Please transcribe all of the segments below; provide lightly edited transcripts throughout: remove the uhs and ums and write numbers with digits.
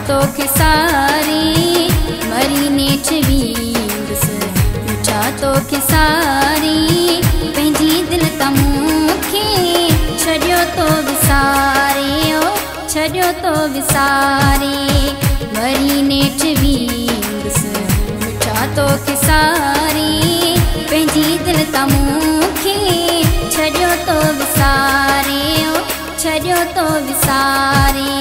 तोखे सारी मरी नेठ वींदुसि मिठा तोखे सारी पंहिंजी दिलि त मूंखे छॾियो तो विसारे ओ छॾियो तो विसारे मरी नेठ वींदुसि मिठा तोखे सारी पंहिंजी दिलि त मूंखे छॾियो तो विसारे ओ छॾियो तो विसारे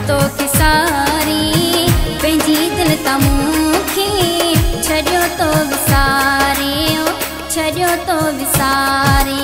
तोखे सारी पंहिंजी दिलि त मूंखे छॾियो तो विसारे ओ छॾियो तो विसारे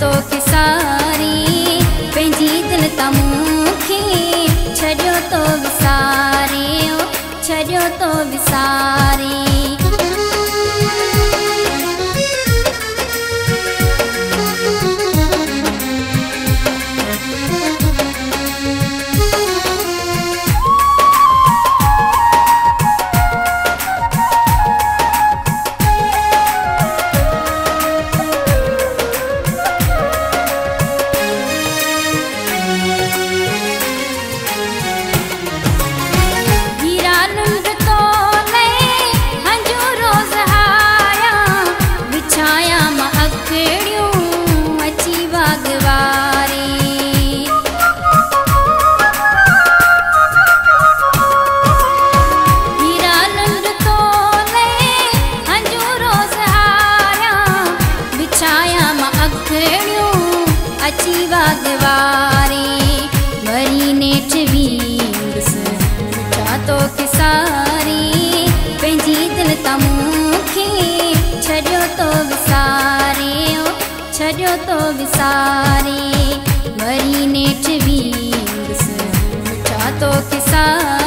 तोखे सारी पंहिंजी दिलि त मूंखे छॾियो तो विसारे ओ छॾियो तो विसारे अची वागवारे मरी नेठ वींदुसि मिठा तोखे सारी पंहिंजी दिलि त मूंखे छॾियो तो विसारे ओ छॾियो तो विसारे मरी नेठ वींदुसि मिठा तोखे सारी